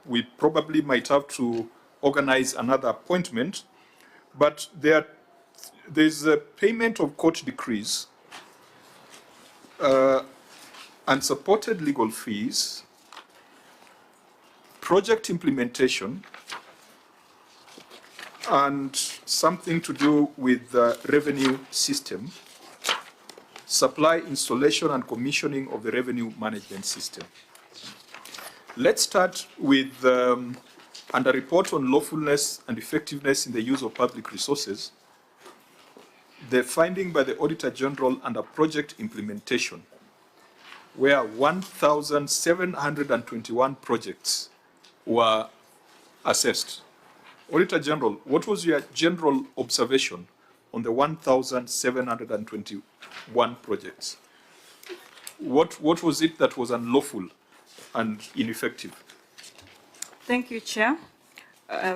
we probably might have to organize another appointment, but there's a payment of court decrees, unsupported legal fees, project implementation, and something to do with the revenue system, supply, installation, and commissioning of the revenue management system. Let's start with under report on lawfulness and effectiveness in the use of public resources, the finding by the Auditor General under project implementation, where 1,721 projects were assessed. Auditor General, what was your general observation on the 1,721 projects? What was it that was unlawful and ineffective? Thank you, Chair.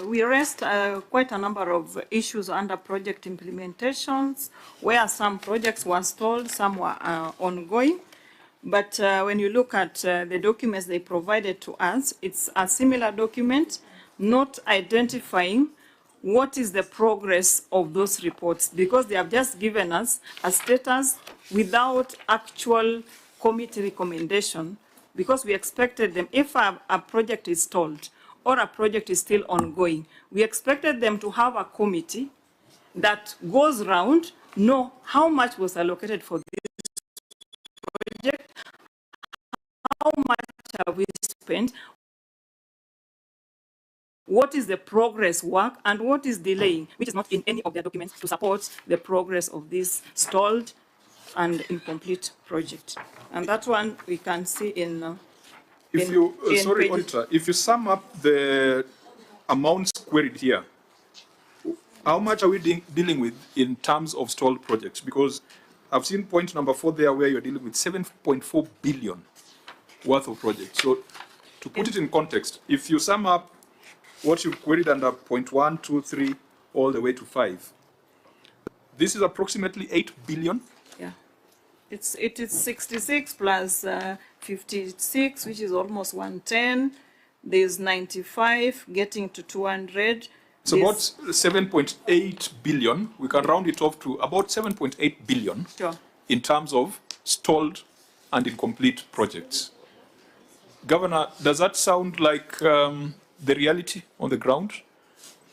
We raised quite a number of issues under project implementations, where some projects were stalled, some were ongoing. But when you look at the documents they provided to us, it's a similar document, not identifying what is the progress of those reports, because they have just given us a status without actual committee recommendation, because we expected them, if a project is stalled or a project is still ongoing, we expected them to have a committee that goes around, know how much was allocated for this project, how much have we spent, what is the progress work, and what is delaying, which is not in any of their documents to support the progress of this stalled and incomplete project. And that one we can see in sorry, Auditor, if you sum up the amounts queried here, how much are we dealing with in terms of stalled projects? Because I've seen point number 4 there where you're dealing with 7.4 billion worth of projects. So to put it in context, if you sum up what you've queried under point 1, 2, 3, all the way to 5, this is approximately 8 billion. Yeah, it is 66 plus 56, which is almost 110. There's 95, getting to 200. It's about 7.8 billion. We can round it off to about 7.8 billion in terms of stalled and incomplete projects. Governor, does that sound like the reality on the ground?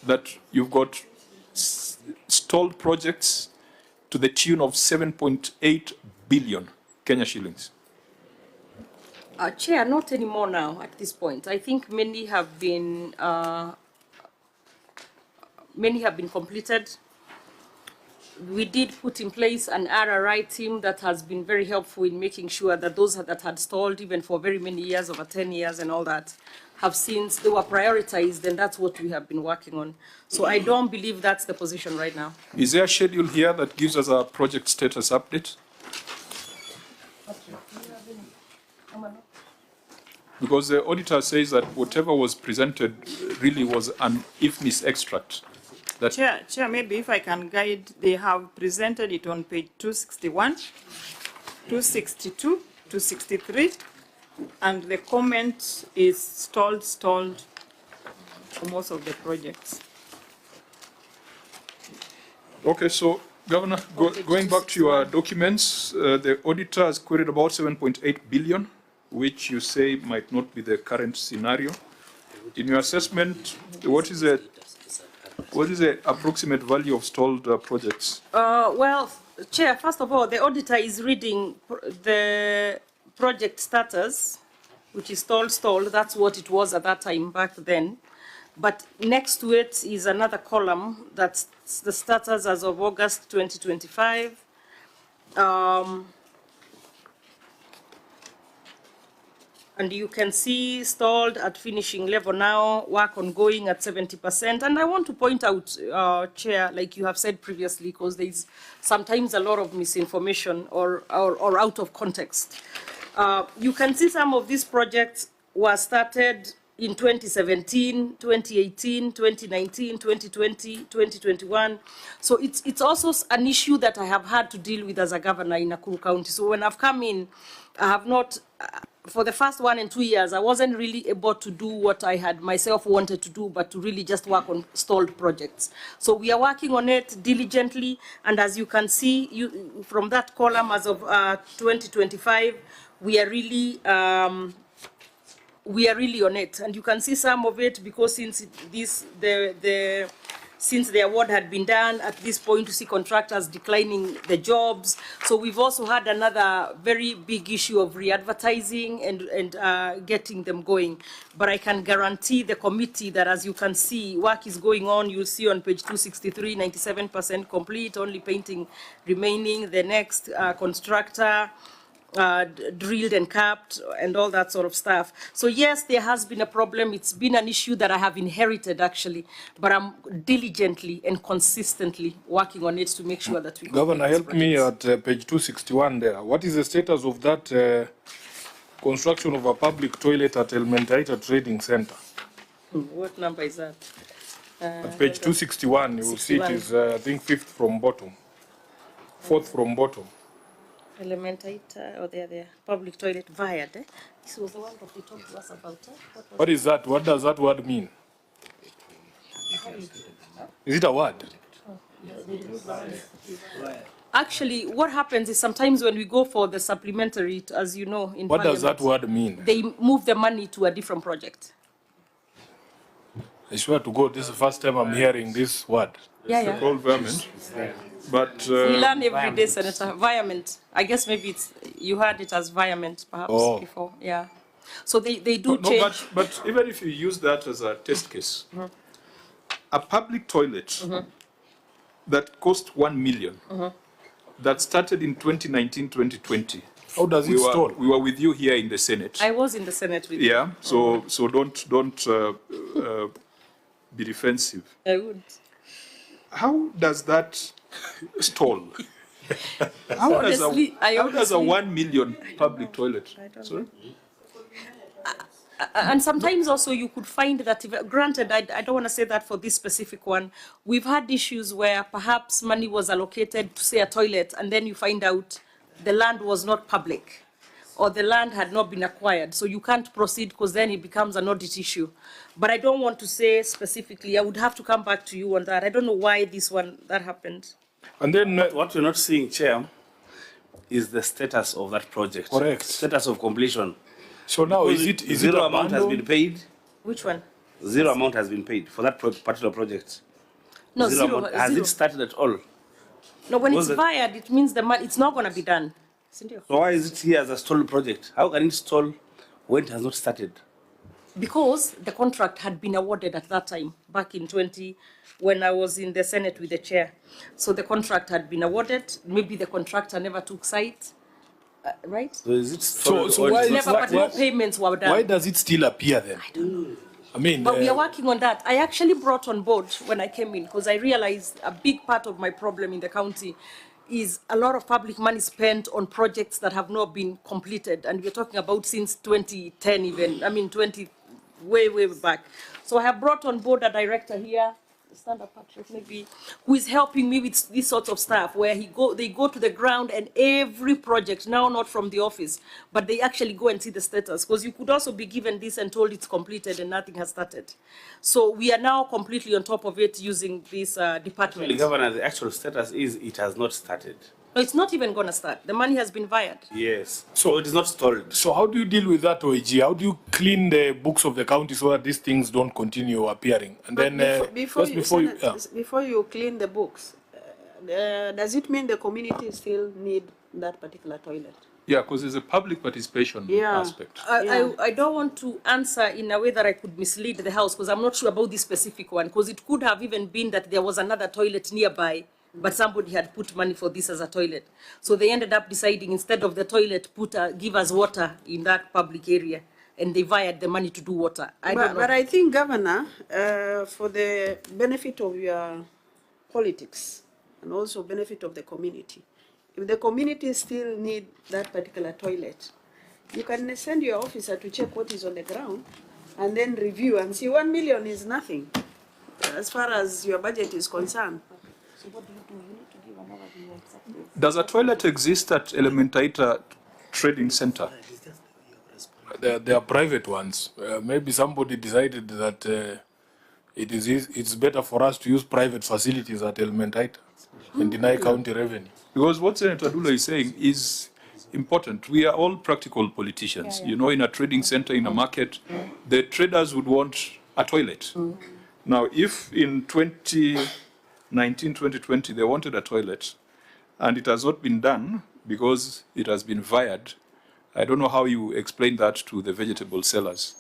That you've got stalled projects to the tune of 7.8 billion Kenya shillings? Chair, not anymore now at this point. I think many have been completed. We did put in place an RRI team that has been very helpful in making sure that those that had stalled even for very many years, over 10 years and all that, have since they were prioritized, and that's what we have been working on. So I don't believe that's the position right now. Is there a schedule here that gives us a project status update? Because the auditor says that whatever was presented really was an IFNIS extract. Chair, maybe if I can guide, they have presented it on page 261, 262, 263, and the comment is stalled for most of the projects. Okay, so Governor, going back to your documents, the auditor has queried about 7.8 billion, which you say might not be the current scenario. In your assessment, what is the approximate value of stalled projects? Well, Chair, first of all, the auditor is reading the project status, which is stalled. That's what it was at that time back then. But next to it is another column that's the status as of August 2025. And you can see stalled at finishing level now, work ongoing at 70%. And I want to point out, Chair, like you have said previously, because there's sometimes a lot of misinformation or out of context. You can see some of these projects were started in 2017, 2018, 2019, 2020, 2021. So it's also an issue that I have had to deal with as a governor in Nakuru County. So when I've come in, I have not for the first 1 and 2 years, I wasn't really able to do what I had myself wanted to do, but to really just work on stalled projects. So we are working on it diligently, and as you can see, from that column as of 2025, we are really on it, and you can see some of it because since since the award had been done, at this point you see contractors declining the jobs. So we've also had another very big issue of re-advertising and getting them going. But I can guarantee the committee that, as you can see, work is going on. You'll see on page 263, 97% complete, only painting remaining. The next constructor, drilled and capped and all that sort of stuff. So yes, there has been a problem. It's been an issue that I have inherited actually, but I'm diligently and consistently working on it to make sure that we Governor, help me at page 261 there. What is the status of that construction of a public toilet at Mutembei Trading Center? What number is that? At page 261, you will see it is, I think, fourth from bottom. Oh, there. Public toilet via there. This was the one that they talked to us about. What is that? What does that word mean? Is it a word? Actually, what happens is sometimes when we go for the supplementary, as you know, in what does that word mean? They move the money to a different project. I swear to God, this is the first time I'm hearing this word. Yeah. Called environment. But we learn every day, Senator. Environment. I guess maybe you heard it as environment perhaps before. Yeah. So they do change. But even if you use that as a test case, a public toilet that cost 1 million, that started in 2019, 2020. How does it start? We were with you here in the Senate. I was in the Senate with you. Yeah. So don't be defensive. I would. How does that stall? How does a 1 million public toilet? Sorry? And sometimes also you could find that, granted, I don't want to say that for this specific one, we've had issues where perhaps money was allocated to, say, a toilet, and then you find out the land was not public, or the land had not been acquired, so you can't proceed because then it becomes an audit issue. But I don't want to say specifically. I would have to come back to you on that. I don't know why that happened. And then what you're not seeing, Chair, is the status of that project. Correct. Status of completion. So now is it zero amount has been paid? Which one? Zero amount has been paid for that particular project. No, zero. Has it started at all? No, when it's fired, it means the money, it's not going to be done. So why is it here as a stalled project? How can it stall when it has not started? Because the contract had been awarded at that time, back in when I was in the Senate with the chair. So the contract had been awarded. Maybe the contractor never took sight, right? So is it so why no payments were done. Why does it still appear then? I don't know. I mean, but we are working on that. I actually brought on board when I came in, because I realized a big part of my problem in the county is a lot of public money spent on projects that have not been completed. And we're talking about since 2010 even, I mean 20, way back. So I have brought on board a director here, stand up Patrick maybe, who is helping me with this sort of stuff, where they go to the ground and every project, now not from the office, but they actually go and see the status, because you could also be given this and told it's completed and nothing has started. So we are now completely on top of it using this department. The Governor, the actual status is it has not started. No, it's not even going to start. The money has been wired. Yes. So it is not stalled. So how do you deal with that, OAG? How do you clean the books of the county so that these things don't continue appearing? And then before you clean the books, does it mean the community still need that particular toilet? Yeah, because there's a public participation aspect. I don't want to answer in a way that I could mislead the House, because I'm not sure about this specific one, because it could have even been that there was another toilet nearby, but somebody had put money for this as a toilet. So they ended up deciding, instead of the toilet, give us water in that public area. And they wired the money to do water. I don't know. But I think, Governor, for the benefit of your politics and also benefit of the community, if the community still need that particular toilet, you can send your officer to check what is on the ground and then review and see 1 million is nothing as far as your budget is concerned. So what do? You need to give another view exactly. Does a toilet exist at Mutembei Trading Center? They are private ones. Maybe somebody decided that it's better for us to use private facilities at Elementaita and deny county revenue. Because what Senator Dula is saying is important. We are all practical politicians. You know, in a trading center, in a market, the traders would want a toilet. Now, if in 2019, 2020, they wanted a toilet, and it has not been done because it has been vired, I don't know how you explain that to the vegetable sellers.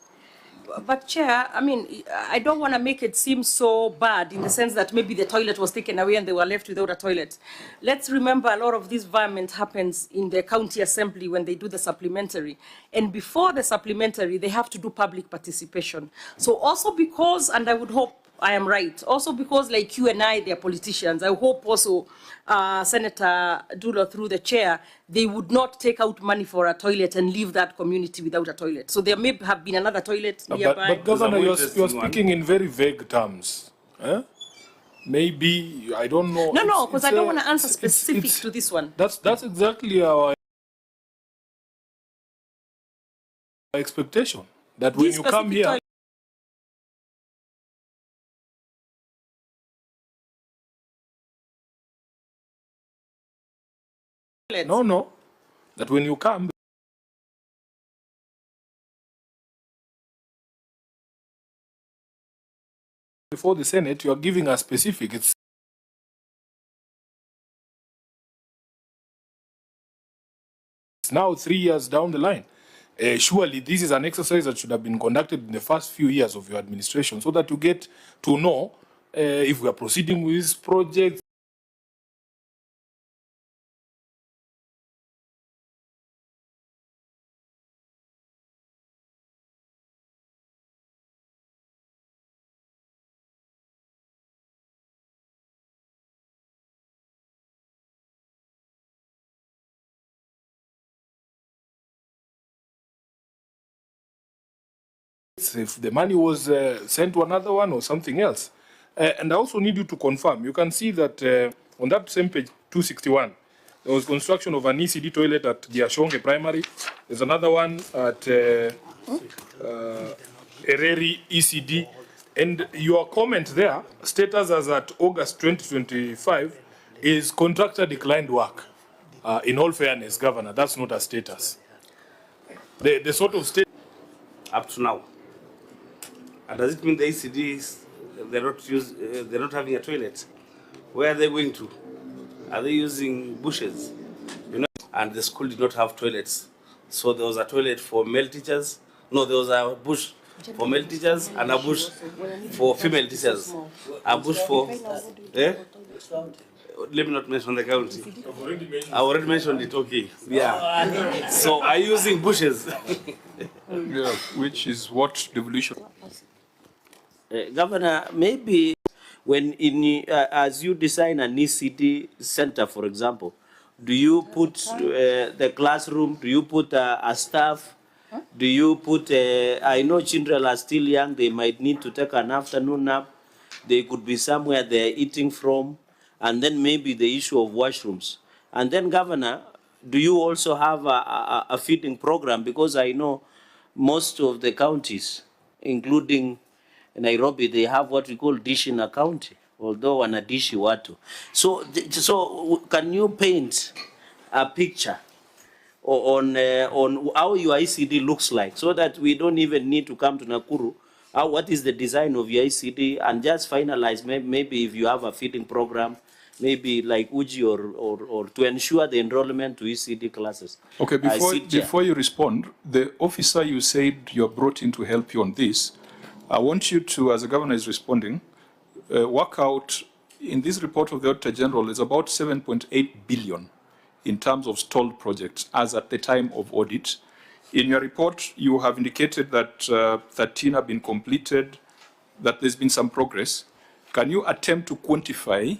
But Chair, I mean, I don't want to make it seem so bad in the sense that maybe the toilet was taken away and they were left without a toilet. Let's remember a lot of this environment happens in the county assembly when they do the supplementary. And before the supplementary, they have to do public participation. So also because, and I would hope I am right, also because like you and I, they are politicians, I hope also Senator Dula through the chair, they would not take out money for a toilet and leave that community without a toilet. So there may have been another toilet nearby. But Governor, you're speaking in very vague terms. Maybe, I don't know. No, because I don't want to answer specific to this one. That's exactly our expectation. That when you come here, no, that when you come before the Senate, you are giving a specific. It's now 3 years down the line. Surely this is an exercise that should have been conducted in the first few years of your administration so that you get to know if we are proceeding with this project. If the money was sent to another one or something else. And I also need you to confirm. You can see that on that same page 261, there was construction of an ECD toilet at Giashonge Primary. There's another one at Ereri ECD. And your comment there, status as at August 2025, is contractor declined work. In all fairness, Governor, that's not a status. The sort of state up to now. And does it mean the ACDs, they're not having a toilet? Where are they going to? Are they using bushes? You know, and the school did not have toilets. So there was a toilet for male teachers. No, there was a bush for male teachers and a bush for female teachers. A bush for, let me not mention the county. I already mentioned it, okay. Yeah. So are you using bushes? Yeah, which is what devolution. Governor, maybe when as you design an ECD center, for example, do you put the classroom, do you put a staff, do you put, I know children are still young, they might need to take an afternoon nap, they could be somewhere they're eating from, and then maybe the issue of washrooms. And then, Governor, do you also have a feeding program? Because I know most of the counties, including Nairobi, they have what we call dish in a county, although wanadishi watu. So can you paint a picture on how your ICD looks like, so that we don't even need to come to Nakuru? What is the design of your ICD, and just finalize maybe if you have a feeding program, maybe like Uji or to ensure the enrollment to ECD classes. Okay, before you respond, the officer you said you're brought in to help you on this, I want you to, as the governor is responding, work out, in this report of the Auditor General, is about 7.8 billion in terms of stalled projects as at the time of audit. In your report, you have indicated that 13 have been completed, that there's been some progress. Can you attempt to quantify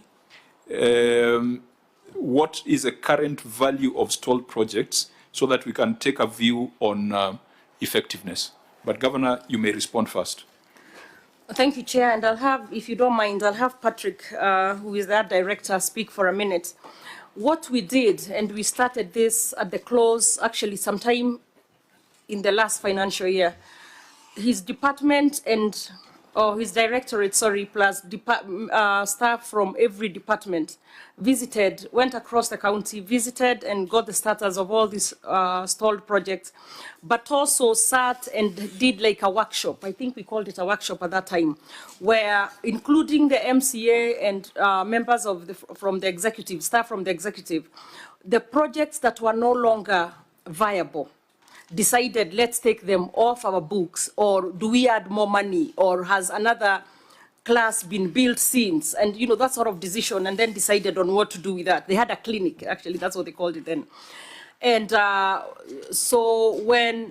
what is the current value of stalled projects so that we can take a view on effectiveness? But Governor, you may respond first. Thank you, Chair. And I'll have, if you don't mind, I'll have Patrick, who is our director, speak for a minute. What we did, and we started this at the close, actually sometime in the last financial year. His department and, or his directorate, sorry, plus staff from every department visited, went across the county, visited and got the status of all these stalled projects, but also sat and did like a workshop. I think we called it a workshop at that time, where including the MCA and members of from the executive, staff from the executive, the projects that were no longer viable, decided, let's take them off our books, or do we add more money, or has another class been built since, and you know, that sort of decision, and then decided on what to do with that. They had a clinic, actually, that's what they called it then. And so when,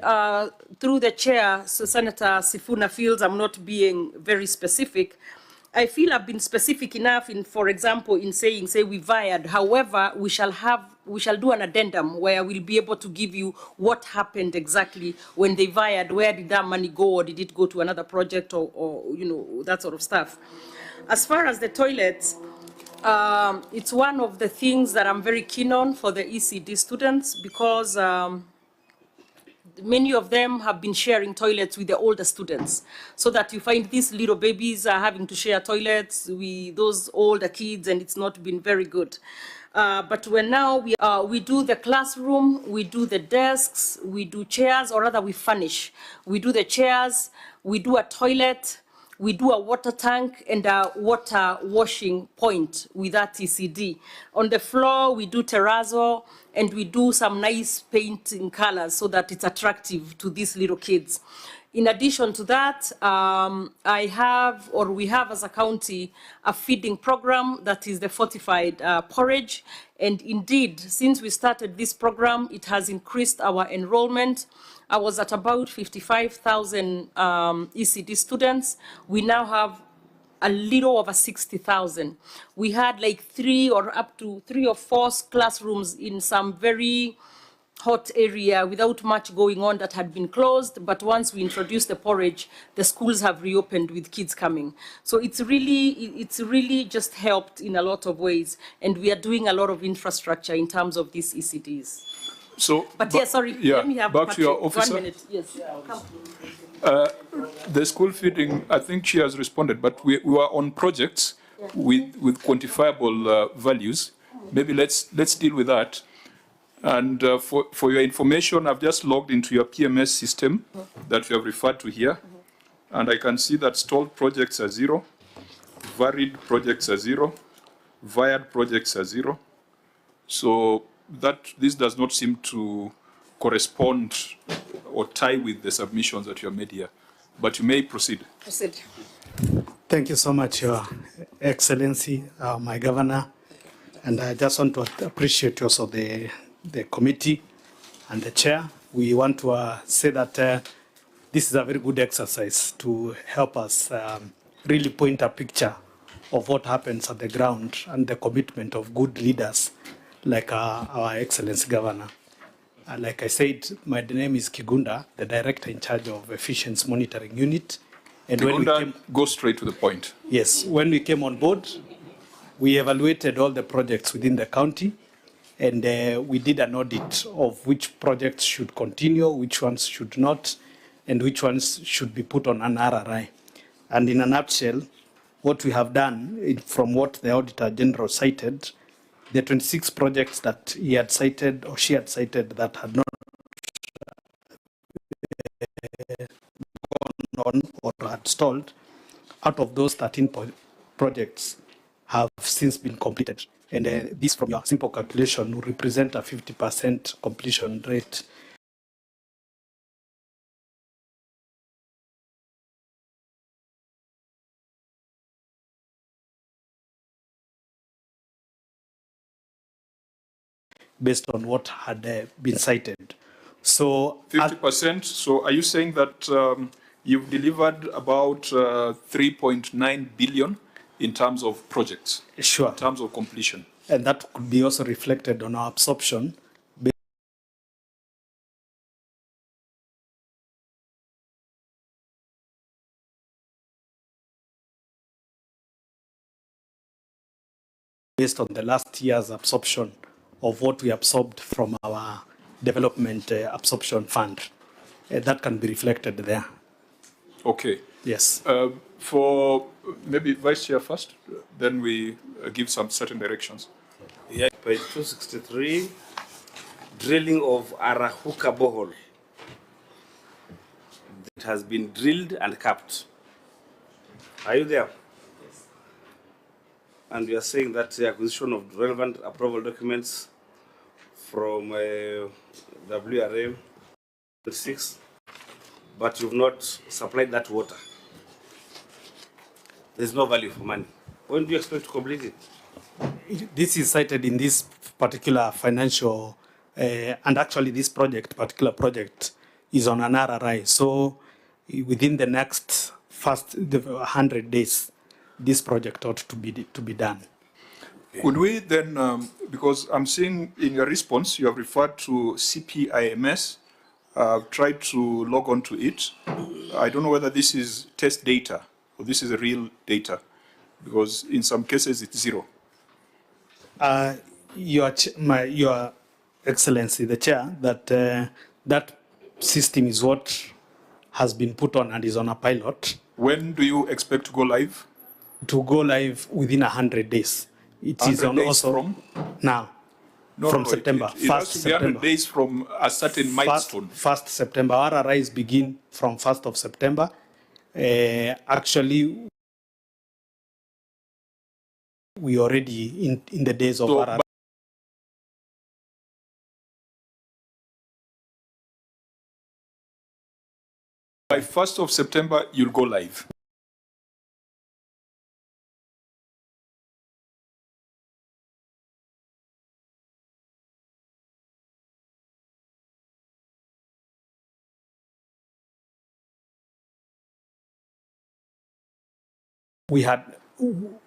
through the chair, so Senator Sifuna feels I'm not being very specific, I feel I've been specific enough in, for example, in saying, say we vied. However, we shall do an addendum where we'll be able to give you what happened exactly when they vied, where did that money go, or did it go to another project, or you know, that sort of stuff. As far as the toilets, it's one of the things that I'm very keen on for the ECD students, because many of them have been sharing toilets with the older students, so that you find these little babies are having to share toilets with those older kids, and it's not been very good. But when now we do the classroom, we do the desks, we do chairs, or rather we furnish. We do the chairs, we do a toilet, we do a water tank and a water washing point with that ECD. On the floor, we do terrazzo, and we do some nice painting colors so that it's attractive to these little kids. In addition to that, we have as a county a feeding program that is the fortified porridge. And indeed, since we started this program, it has increased our enrollment. I was at about 55,000 ECD students. We now have a little over 60,000. We had like 3 or 4 classrooms in some very hot area without much going on that had been closed, but once we introduced the porridge, the schools have reopened with kids coming. So it's really just helped in a lot of ways, and we are doing a lot of infrastructure in terms of these ECDs. So, but yeah, sorry, yeah, let me have back to your officer. 1 minute. Yes. The school feeding, I think she has responded, but we are on projects with quantifiable values. Maybe let's deal with that. And for your information, I've just logged into your PMS system that you have referred to here. And I can see that stalled projects are 0, varied projects are 0, vired projects are 0. So this does not seem to correspond or tie with the submissions that you have made here. But you may proceed. Proceed. Thank you so much, Your Excellency, my governor. And I just want to appreciate also the committee and the chair. We want to say that this is a very good exercise to help us really paint a picture of what happens at the ground and the commitment of good leaders like our Excellency Governor. Like I said, my name is Kigunda, the Director in charge of Efficiency Monitoring Unit. And Kigunda, go straight to the point. Yes, when we came on board, we evaluated all the projects within the county, and we did an audit of which projects should continue, which ones should not, and which ones should be put on an RRI. And in a nutshell, what we have done, from what the Auditor General cited, the 26 projects that he had cited or she had cited that had not gone on or had stalled, out of those 13 projects have since been completed. And this, from your simple calculation, will represent a 50% completion rate. Based on what had been cited. So 50%. So are you saying that you've delivered about 3.9 billion in terms of projects? Sure. In terms of completion. And that could be also reflected on our absorption. Based on the last year's absorption of what we absorbed from our development absorption fund. that can be reflected there. Okay. Yes. For maybe Vice Chair first, then we give some certain directions. Yeah, page 263, drilling of Arahuka borehole. It has been drilled and capped. Are you there? Yes. And we are saying that the acquisition of relevant approval documents from WRM 6, but you've not supplied that water. There's no value for money. When do you expect to complete it? This is cited in this particular financial, and actually this particular project is on an RRI. So within the next 100 days, this project ought to be done. Could we then, because I'm seeing in your response, you have referred to CPIMS, tried to log on to it. I don't know whether this is test data or this is a real data, because in some cases it's zero. Your Excellency, the Chair, that system is what has been put on and is on a pilot. When do you expect to go live? To go live within 100 days. It is on also from? Now. No, from no, September. It has to be 100 days from a certain milestone. 1st September. RRIs begin from 1st of September. Actually, we already in the days of RRI. By 1st of September, you'll go live.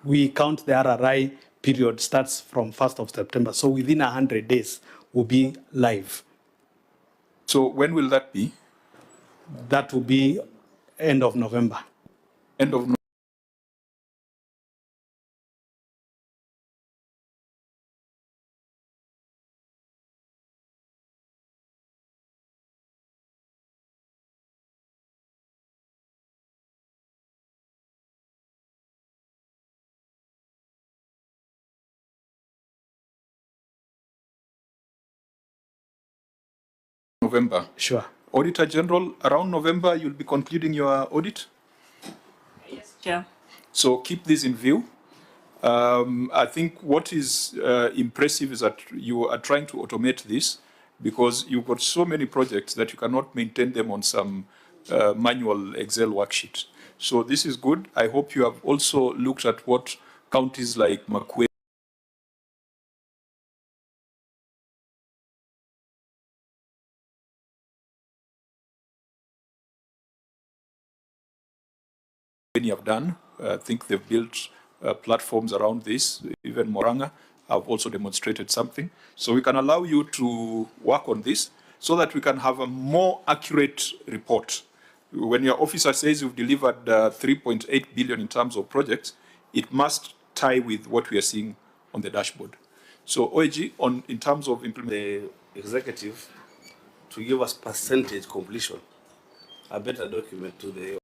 We count the RRI period starts from 1st of September. So within 100 days, we'll be live. So when will that be? That will be end of November. End of November. November. Sure. Auditor General, around November, you'll be concluding your audit? Yes, Chair. So keep this in view. I think what is impressive is that you are trying to automate this, because you've got so many projects that you cannot maintain them on some manual Excel worksheet. So this is good. I hope you have also looked at what counties like makwiny have done. I think they've built platforms around this. Even Moranga have also demonstrated something. So we can allow you to work on this so that we can have a more accurate report. When your officer says you've delivered 3.8 billion in terms of projects, it must tie with what we are seeing on the dashboard. So OAG, in terms of implementation, The executive to give us percentage completion, a better document to the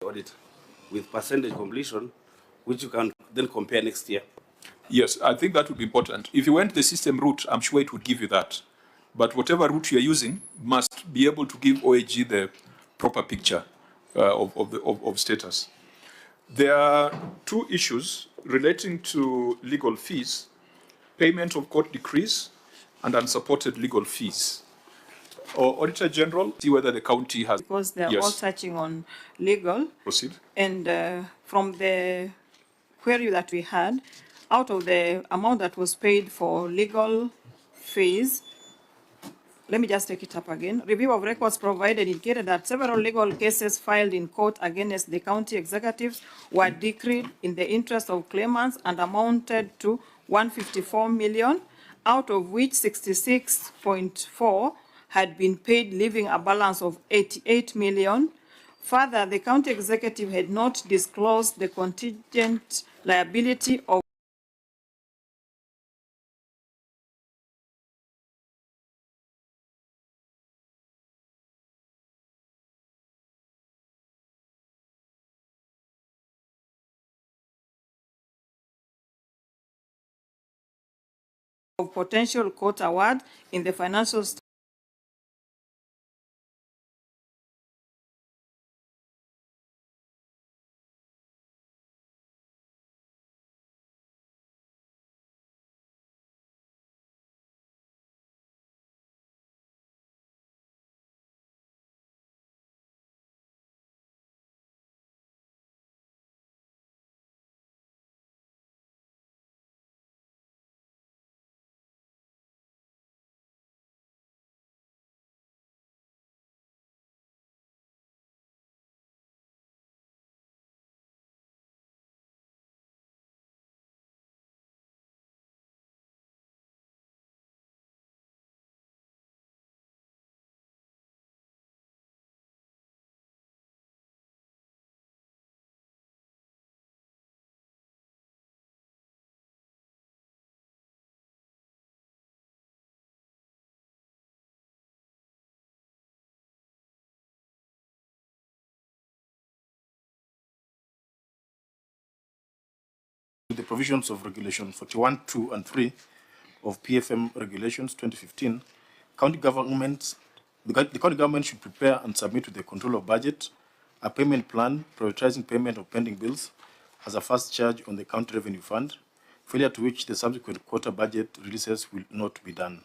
audit with percentage completion, which you can then compare next year. yes, I think that would be important. If you went the system route, I'm sure it would give you that. But whatever route you're using must be able to give OAG the proper picture of status. There are two issues relating to legal fees: payment of court decrees and unsupported legal fees. Auditor General, see whether the county has... Because they're all touching on legal. Proceed. And from the query that we had, out of the amount that was paid for legal fees, let me just take it up again. Review of records provided indicated that several legal cases filed in court against the county executives were decreed in the interest of claimants and amounted to 154 million, out of which 66.4 had been paid, leaving a balance of 88 million Further, the county executive had not disclosed the contingent liability of potential court award in the financial the provisions of Regulation 41, 2, and 3 of PFM Regulations 2015, county governments, the county government should prepare and submit to the control of budget a payment plan prioritizing payment of pending bills as a first charge on the county revenue fund, failure to which the subsequent quarter budget releases will not be done.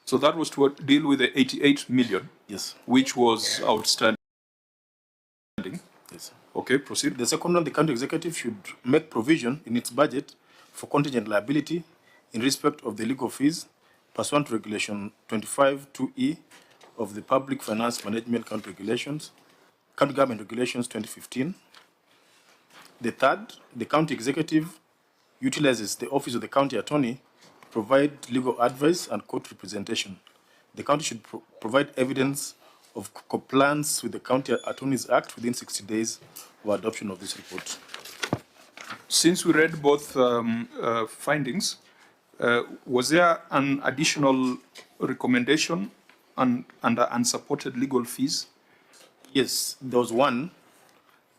So that was to deal with the 88 million, yes, which was outstanding. Yes. Okay, proceed. The second one, the county executive should make provision in its budget for contingent liability in respect of the legal fees pursuant to Regulation 25-2E of the Public Finance Management County Regulations, County Government Regulations 2015. The third, the county executive utilizes the office of the county attorney to provide legal advice and court representation. The county should provide evidence of compliance with the County Attorneys Act within 60 days of adoption of this report. Since we read both findings, was there an additional recommendation under unsupported legal fees? Yes, there was one.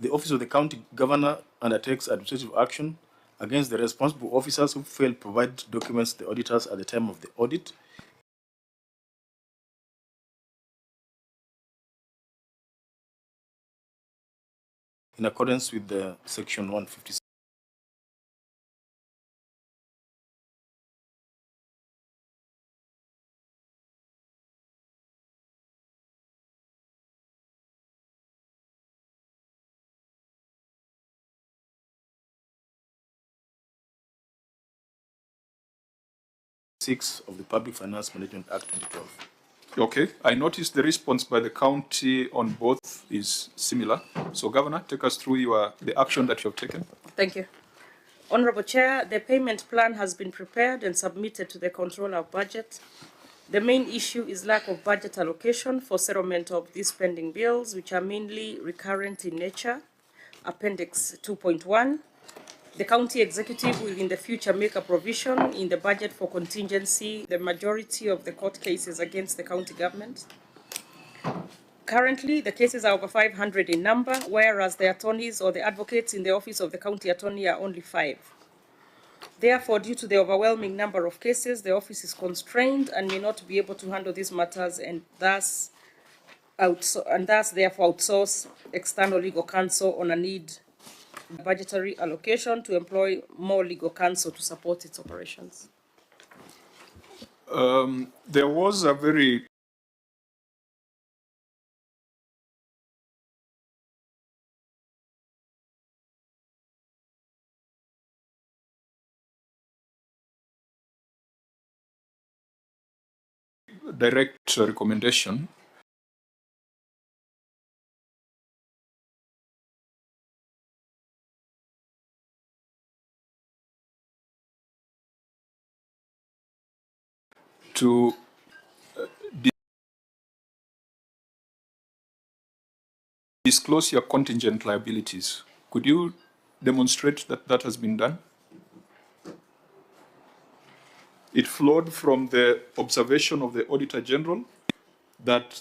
The Office of the County Governor undertakes administrative action against the responsible officers who fail to provide documents to the auditors at the time of the audit. In accordance with the Section 156. Of the Public Finance Management Act 2012. Okay, I noticed the response by the county on both is similar. So, Governor, take us through the action that you have taken. Thank you. Honorable Chair, the payment plan has been prepared and submitted to the Controller of Budget. The main issue is lack of budget allocation for settlement of these pending bills, which are mainly recurrent in nature. Appendix 2.1. The county executive will in the future make a provision in the budget for contingency the majority of the court cases against the county government. Currently, the cases are over 500 in number, whereas the attorneys or the advocates in the office of the county attorney are only 5. Therefore, due to the overwhelming number of cases, the office is constrained and may not be able to handle these matters and thus therefore outsource external legal counsel on a need budgetary allocation to employ more legal counsel to support its operations. There was a very direct recommendation to disclose your contingent liabilities. Could you demonstrate that that has been done? It flowed from the observation of the Auditor General that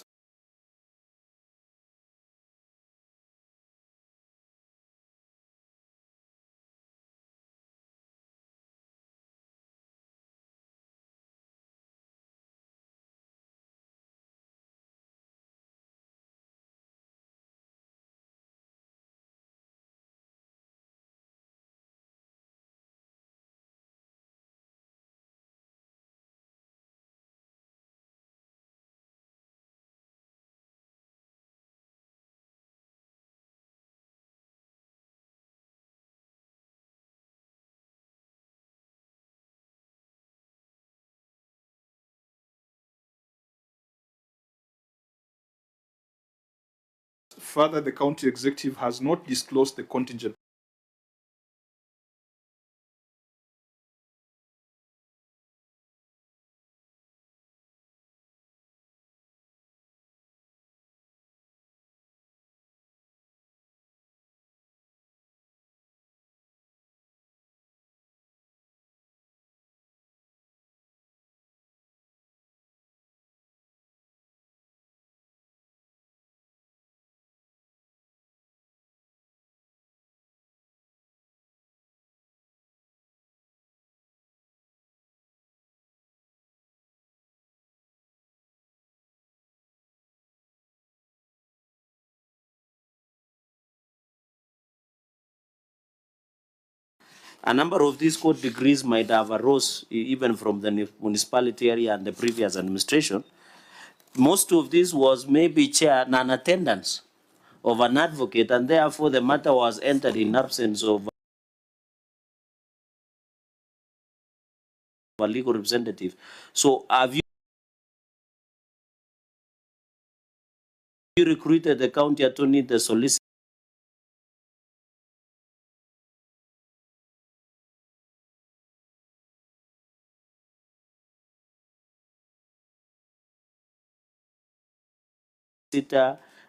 further the county executive has not disclosed the contingent A number of these court degrees might have arose even from the municipality area and the previous administration. Most of this was maybe chair non-attendance of an advocate, and therefore the matter was entered in absence of a legal representative. So have you recruited the county attorney, the solicitor,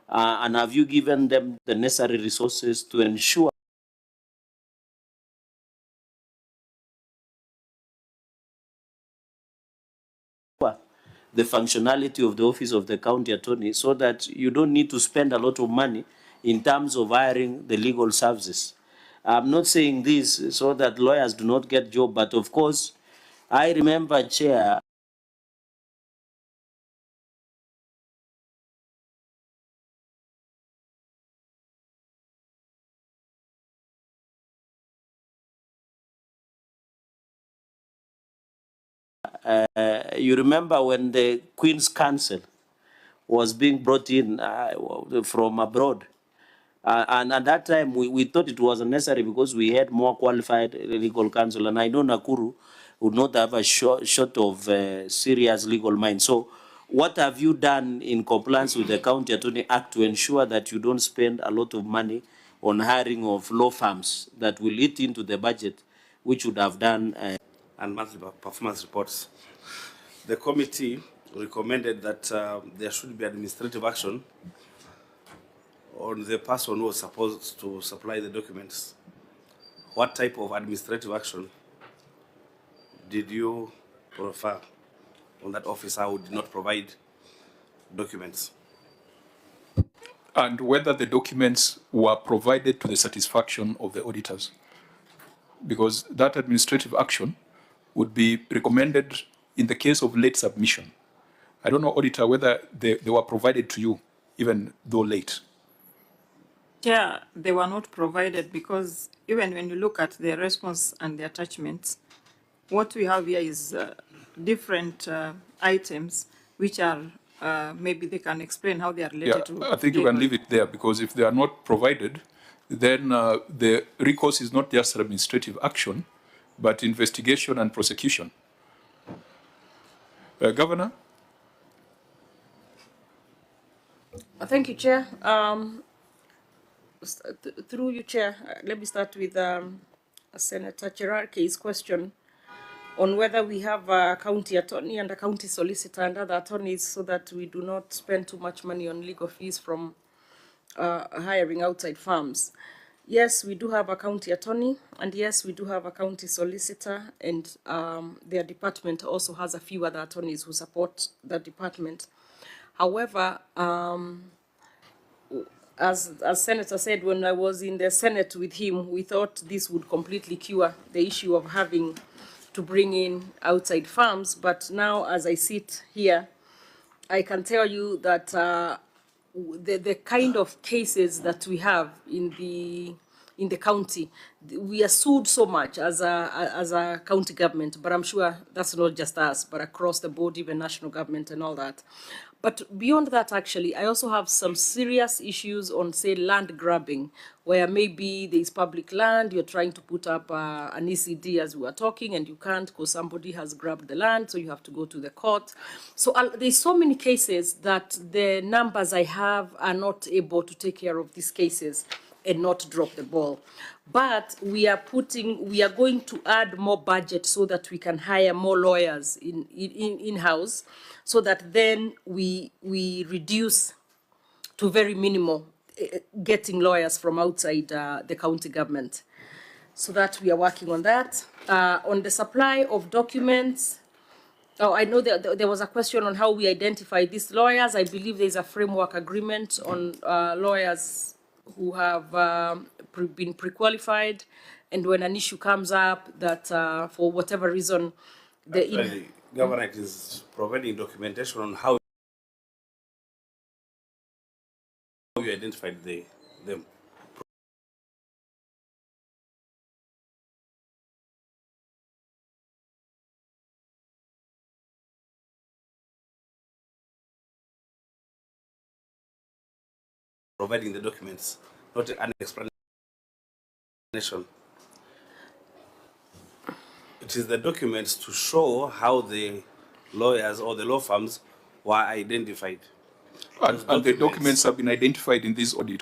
and have you given them the necessary resources to ensure the functionality of the office of the county attorney, so that you don't need to spend a lot of money in terms of hiring the legal services? I'm not saying this so that lawyers do not get job, but of course, I remember, Chair, you remember when the Queen's Counsel was being brought in from abroad. And at that time, we thought it was necessary because we had more qualified legal counsel. And I know Nakuru would not have a short of serious legal mind. So what have you done in compliance with the County Attorney Act to ensure that you don't spend a lot of money on hiring of law firms that will eat into the budget, which would have done... and monthly performance reports. The committee recommended that there should be administrative action on the person who was supposed to supply the documents. What type of administrative action did you prefer on that officer who did not provide documents? and whether the documents were provided to the satisfaction of the auditors. Because that administrative action would be recommended in the case of late submission. I don't know, Auditor, whether they were provided to you, even though late. Yeah, they were not provided because even when you look at the response and the attachments, what we have here is different items which are, maybe they can explain how they are related to. I think you can leave it there, because if they are not provided, then the recourse is not just administrative action, but investigation and prosecution. Governor? Thank you, Chair. Through you, Chair, let me start with Senator Cherarki's question on whether we have a county attorney and a county solicitor and other attorneys so that we do not spend too much money on legal fees from hiring outside firms. Yes, we do have a county attorney, and yes, we do have a county solicitor, and their department also has a few other attorneys who support the department. However, as Senator said, when I was in the Senate with him, we thought this would completely cure the issue of having to bring in outside firms. But now, as I sit here, I can tell you that the kind of cases that we have in the county, we are sued so much as a county government, but I'm sure that's not just us, but across the board, even national government and all that. But beyond that, actually, I also have some serious issues on, say, land grabbing, where maybe there is public land, you're trying to put up an ECD as we were talking, and you can't because somebody has grabbed the land, so you have to go to the court. So there's so many cases that the numbers I have are not able to take care of these cases and not drop the ball. But we are going to add more budget so that we can hire more lawyers in-house, so that then we reduce to very minimal getting lawyers from outside the county government. So that we are working on that. On the supply of documents, I know there was a question on how we identify these lawyers. I believe there's a framework agreement on lawyers who have been pre-qualified, and when an issue comes up that for whatever reason, the government is providing documentation on how you identified them. Providing the documents, not an explanation. It is the documents to show how the lawyers or the law firms were identified. And the documents have been identified in this audit.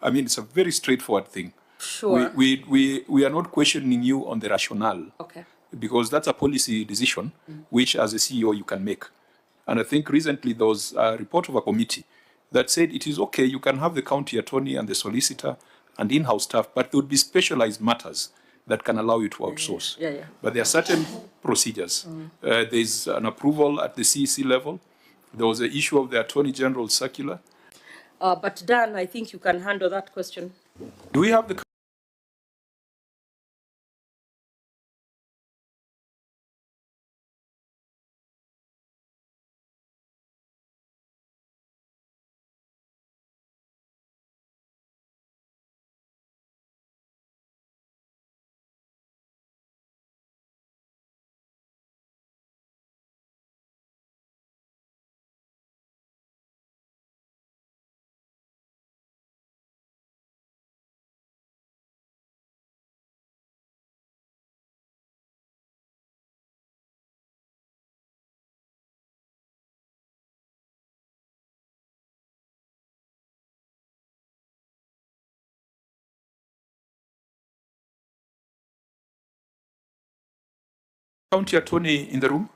I mean, it's a very straightforward thing. Sure. We are not questioning you on the rationale. Okay. Because that's a policy decision, which as a CEO you can make. And I think recently there was a report of a committee that said it is okay, you can have the county attorney and the solicitor and in-house staff, but there would be specialized matters that can allow you to outsource. Yeah. But there are certain procedures. There's an approval at the CEC level. There was the issue of the Attorney General circular. But Dan, I think you can handle that question. Do we have the county attorney in the room?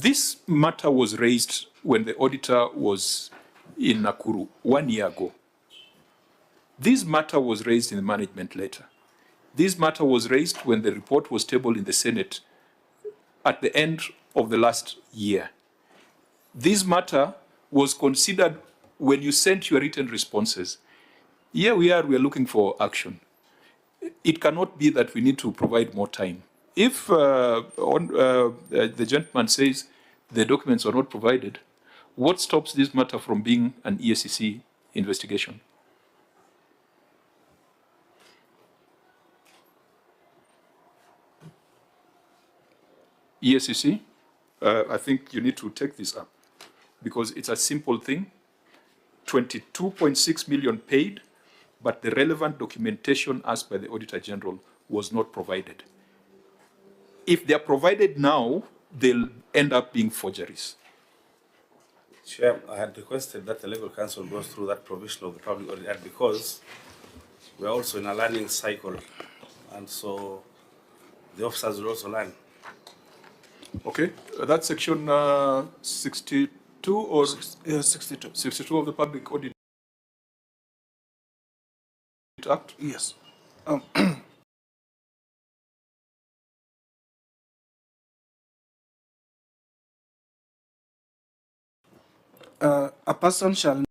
This matter was raised when the auditor was in Nakuru 1 year ago. This matter was raised in the management letter. This matter was raised when the report was tabled in the Senate at the end of the last year. This matter was considered when you sent your written responses. Here we are looking for action. It cannot be that we need to provide more time. If the gentleman says the documents are not provided, what stops this matter from being an EACC investigation? EACC, I think you need to take this up because it's a simple thing. 22.6 million paid, but the relevant documentation asked by the Auditor General was not provided. If they're provided now, they'll end up being forgeries. Chair, I had requested that the legal counsel goes through that provision of the Public Audit Act because we're also in a learning cycle, and so the officers will also learn. Okay, that's section 62 or 62. 62 of the Public Audit Act? Yes. A person shall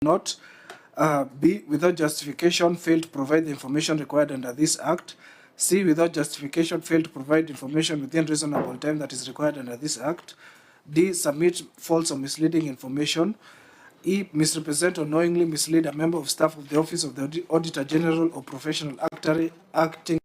not B, without justification, fail to provide the information required under this Act. C, without justification, fail to provide information within reasonable time that is required under this Act. D, submit false or misleading information. E, misrepresent or knowingly mislead a member of staff of the Office of the Auditor General or professional acting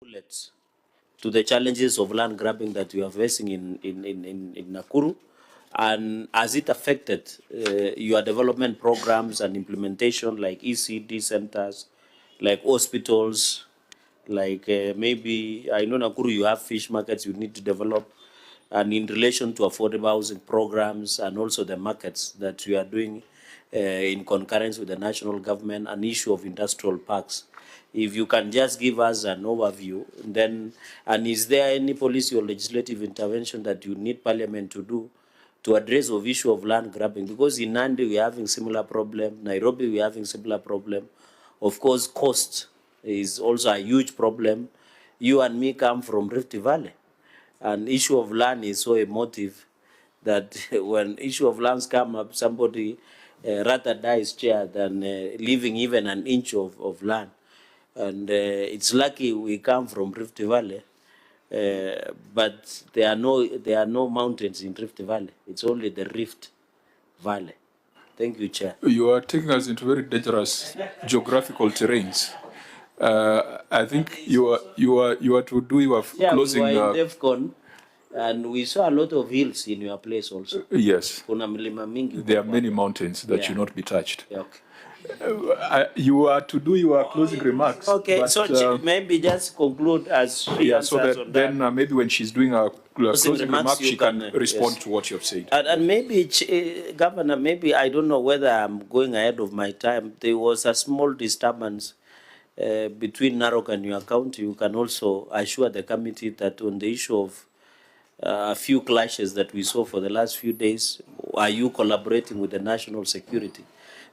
bullets to the challenges of land grabbing that we are facing in Nakuru? And has it affected your development programs and implementation like ECD centers, like hospitals, like maybe, I know Nakuru you have fish markets you need to develop, and in relation to affordable housing programs and also the markets that you are doing in concurrence with the national government, an issue of industrial parks. If you can just give us an overview, then, and is there any policy or legislative intervention that you need Parliament to do to address the issue of land grabbing? Because in Nandi we are having similar problem, Nairobi we are having similar problem. Of course, cost is also a huge problem. You and me come from Rift Valley, and issue of land is so emotive that when issue of lands come up, somebody rather dies chair than leaving even an inch of land. And it's lucky we come from Rift Valley, but there are no mountains in Rift Valley. It's only the Rift Valley. Thank you, Chair. You are taking us into very dangerous geographical terrains. I think you are to do your closing. We were in DEFCON, and we saw a lot of hills in your place also. Yes. There are many mountains that should not be touched. Yeah, okay. You are to do your closing remarks. Okay, but, so maybe just conclude as she yeah, so that then maybe when she's doing her closing remarks, she can respond yes. to what you have said. And maybe, Governor, maybe I don't know whether I'm going ahead of my time. There was a small disturbance between Narok and your county. You can also assure the committee that on the issue of a few clashes that we saw for the last few days, are you collaborating with the national security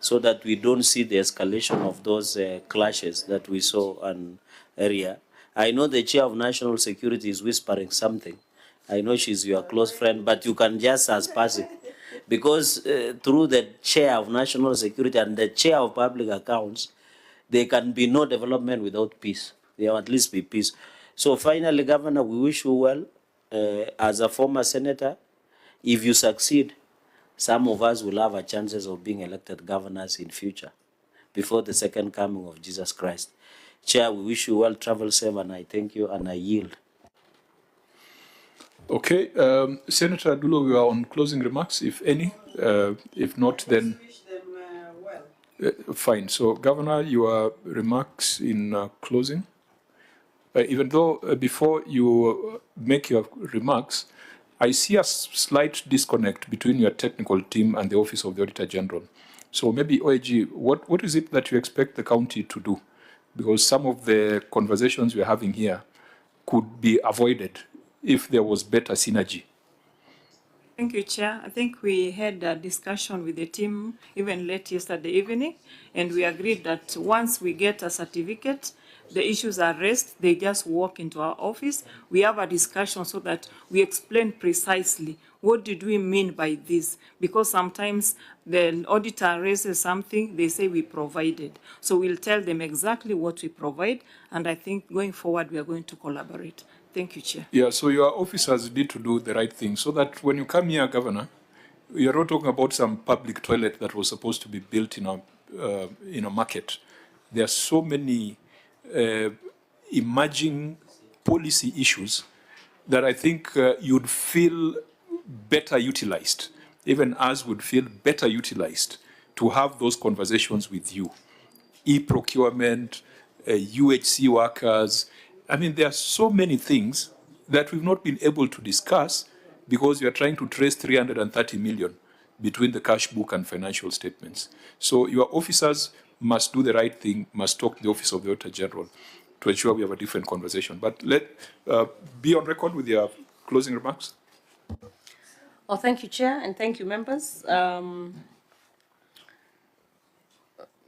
so that we don't see the escalation of those clashes that we saw in area? I know the chair of national security is whispering something. I know she's your close friend, but you can just asperse it. Because through the chair of national security and the chair of public accounts, there can be no development without peace. There will at least be peace. So finally, Governor, we wish you well. As a former senator, if you succeed, some of us will have a chances of being elected governors in future, before the second coming of Jesus Christ. Chair, we wish you well, travel safe, and I thank you, and I yield. Okay, Senator Dulo, we are on closing remarks, if any. If not, then fine. So, Governor, your remarks in closing. Even though before you make your remarks, I see a slight disconnect between your technical team and the Office of the Auditor General. So maybe, OAG, what is it that you expect the county to do? Because some of the conversations we're having here could be avoided if there was better synergy. Thank you, Chair. I think we had a discussion with the team even late yesterday evening, and we agreed that once we get a certificate, the issues are raised, they just walk into our office. We have a discussion so that we explain precisely what did we mean by this, because sometimes the auditor raises something, they say we provided. So we'll tell them exactly what we provide, and I think going forward we are going to collaborate. Thank you, Chair. Yeah, so your officers need to do the right thing so that when you come here, Governor, you're not talking about some public toilet that was supposed to be built in a market. There are so many emerging policy issues that I think you'd feel better utilized, even us would feel better utilized to have those conversations with you. E-procurement, UHC workers. I mean, there are so many things that we've not been able to discuss because we are trying to trace 330 million between the cash book and financial statements. So your officers must do the right thing, must talk to the Office of the Auditor General to ensure we have a different conversation. But let be on record with your closing remarks. Oh, thank you, Chair, and thank you, members.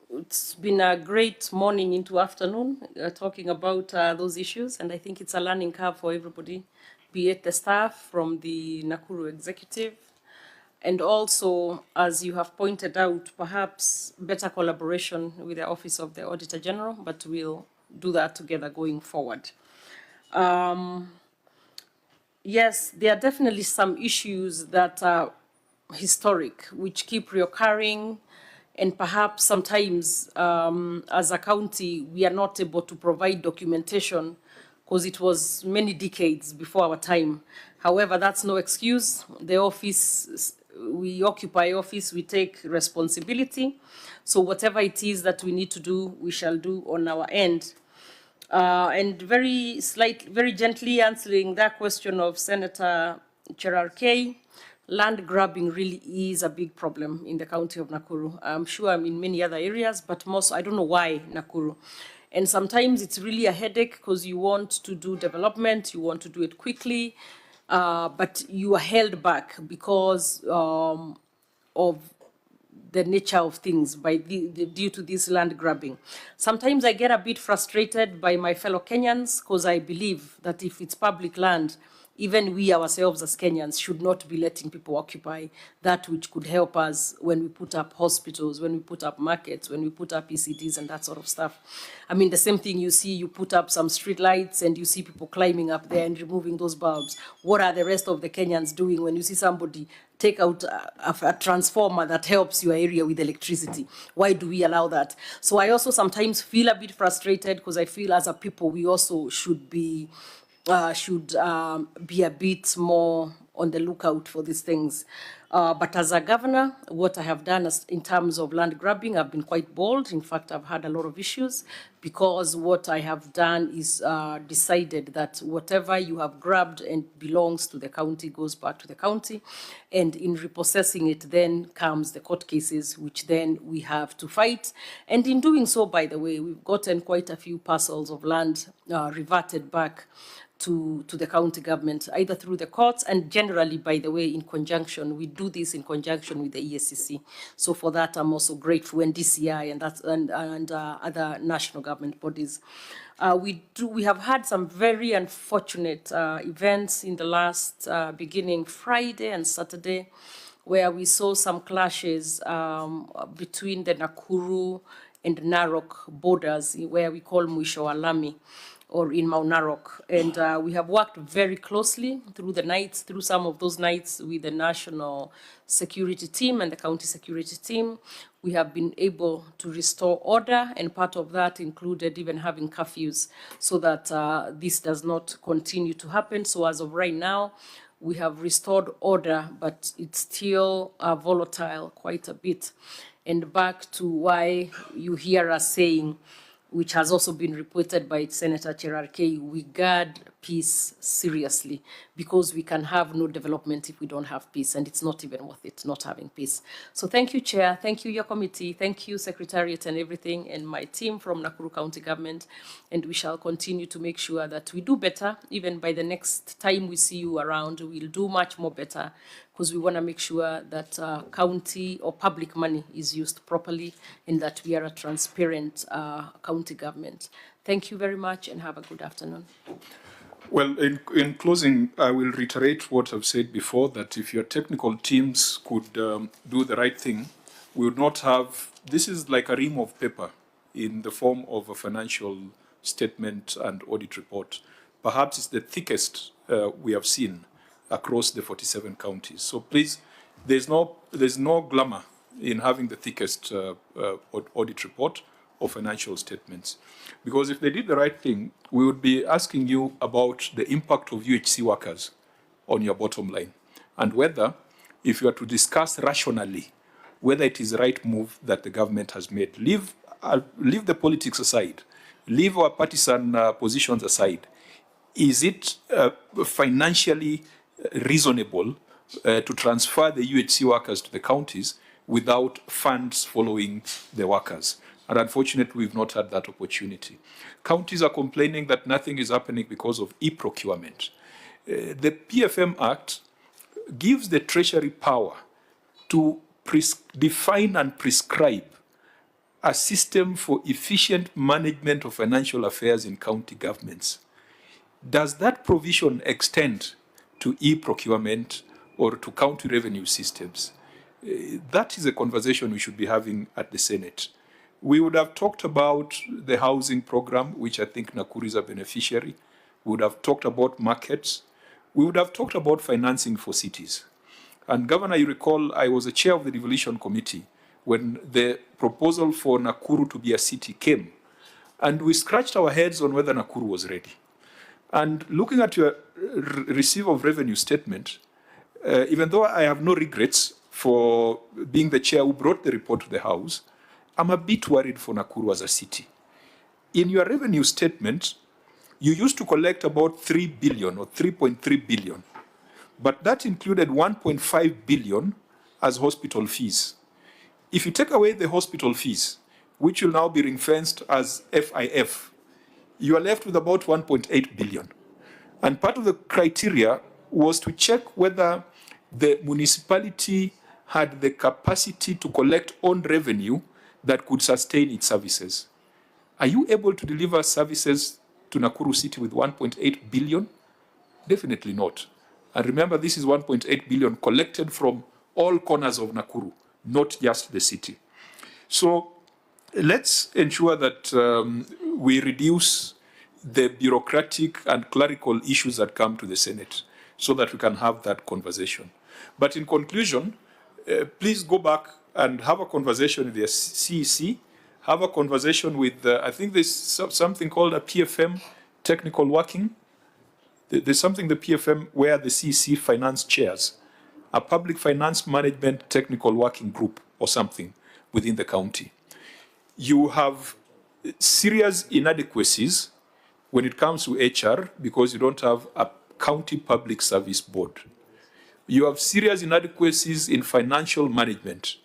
It's been a great morning into afternoon talking about those issues, and I think it's a learning curve for everybody, be it the staff from the Nakuru executive, and also, as you have pointed out, perhaps better collaboration with the Office of the Auditor General, but we'll do that together going forward. Yes, there are definitely some issues that are historic, which keep reoccurring, and perhaps sometimes as a county, we are not able to provide documentation because it was many decades before our time. However, that's no excuse. The office, we occupy office, we take responsibility. So whatever it is that we need to do, we shall do on our end. And very gently answering that question of Senator Cherarkei, land grabbing really is a big problem in the county of Nakuru. I'm sure I'm in many other areas, but most, I don't know why Nakuru. And sometimes it's really a headache because you want to do development, you want to do it quickly, but you are held back because of the nature of things due to this land grabbing. Sometimes I get a bit frustrated by my fellow Kenyans because I believe that if it's public land, even we ourselves as Kenyans should not be letting people occupy that which could help us when we put up hospitals, when we put up markets, when we put up ECDs and that sort of stuff. I mean, the same thing you see, you put up some street lights and you see people climbing up there and removing those bulbs. What are the rest of the Kenyans doing when you see somebody take out a transformer that helps your area with electricity? Why do we allow that? So I also sometimes feel a bit frustrated because I feel as a people, we also should be a bit more on the lookout for these things. But as a governor, what I have done in terms of land grabbing, I've been quite bold. In fact, I've had a lot of issues because what I have done is decided that whatever you have grabbed and belongs to the county goes back to the county. And in repossessing it, then comes the court cases, which then we have to fight. And in doing so, by the way, we've gotten quite a few parcels of land reverted back to the county government, either through the courts and generally, by the way, in conjunction. We do this in conjunction with the ESCC. So for that, I'm also grateful, and DCI and other national government bodies. We have had some very unfortunate events in the last beginning Friday and Saturday, where we saw some clashes between the Nakuru and Narok borders, where we call Mwisho wa Lami, or in Mount Narok. And we have worked very closely through some of those nights with the national security team and the county security team. We have been able to restore order, and part of that included even having curfews so that this does not continue to happen. So as of right now, we have restored order, but it's still volatile quite a bit. And back to why you hear us saying, which has also been reported by Senator Cherarkei, we guard peace seriously, because we can have no development if we don't have peace, and it's not even worth it not having peace. So thank you, Chair, thank you, your committee, thank you, Secretariat and everything, and my team from Nakuru County Government, and we shall continue to make sure that we do better. Even by the next time we see you around, we'll do much more better, because we want to make sure that county or public money is used properly and that we are a transparent county government. Thank you very much and have a good afternoon. Well, in closing, I will reiterate what I've said before, that if your technical teams could do the right thing, we would not have, this is like a ream of paper in the form of a financial statement and audit report. Perhaps it's the thickest we have seen across the 47 counties. So please, there's no glamour in having the thickest audit report or financial statements. Because if they did the right thing, we would be asking you about the impact of UHC workers on your bottom line, and whether, if you are to discuss rationally, whether it is the right move that the government has made. Leave the politics aside, leave our partisan positions aside. Is it financially reasonable to transfer the UHC workers to the counties without funds following the workers? And unfortunately, we've not had that opportunity. Counties are complaining that nothing is happening because of e-procurement. The PFM Act gives the Treasury power to define and prescribe a system for efficient management of financial affairs in county governments. Does that provision extend to e-procurement or to county revenue systems? That is a conversation we should be having at the Senate. We would have talked about the housing program, which I think Nakuru is a beneficiary. We would have talked about markets. We would have talked about financing for cities. And Governor, you recall, I was a chair of the Devolution Committee when the proposal for Nakuru to be a city came. And we scratched our heads on whether Nakuru was ready. And looking at your receive of revenue statement, even though I have no regrets for being the chair who brought the report to the House, I'm a bit worried for Nakuru as a city. In your revenue statement, you used to collect about 3 billion or 3.3 billion, but that included 1.5 billion as hospital fees. If you take away the hospital fees, which will now be ring-fenced as FIF, you are left with about 1.8 billion. And part of the criteria was to check whether the municipality had the capacity to collect own revenue that could sustain its services. Are you able to deliver services to Nakuru City with 1.8 billion? Definitely not. And remember, this is 1.8 billion collected from all corners of Nakuru, not just the city. So let's ensure that we reduce the bureaucratic and clerical issues that come to the Senate so that we can have that conversation. But in conclusion, please go back and have a conversation with the CEC, have a conversation with, I think there's something called a PFM technical working. There's something, the PFM, where the CEC finance chairs, a public finance management technical working group or something within the county. You have serious inadequacies when it comes to HR because you don't have a county public service board. You have serious inadequacies in financial management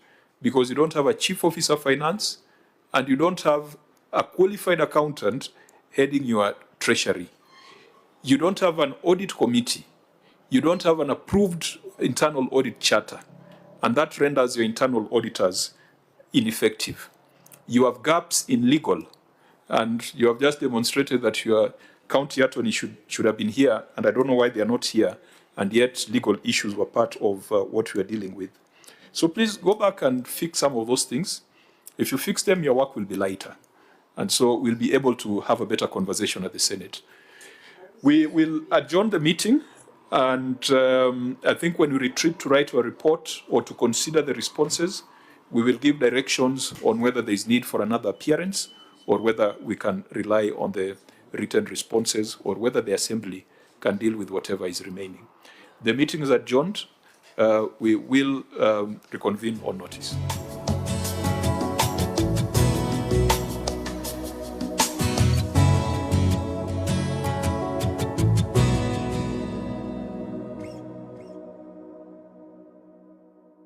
because you don't have a chief officer of finance and you don't have a qualified accountant heading your treasury. You don't have an audit committee. You don't have an approved internal audit charter, and that renders your internal auditors ineffective. You have gaps in legal, and you have just demonstrated that your county attorney should have been here, and I don't know why they are not here, and yet legal issues were part of what we are dealing with. So please go back and fix some of those things. If you fix them, your work will be lighter. And so we'll be able to have a better conversation at the Senate. We will adjourn the meeting, and I think when we retreat to write a report or to consider the responses, we will give directions on whether there is need for another appearance or whether we can rely on the written responses or whether the Assembly can deal with whatever is remaining. The meeting is adjourned. We will reconvene on notice.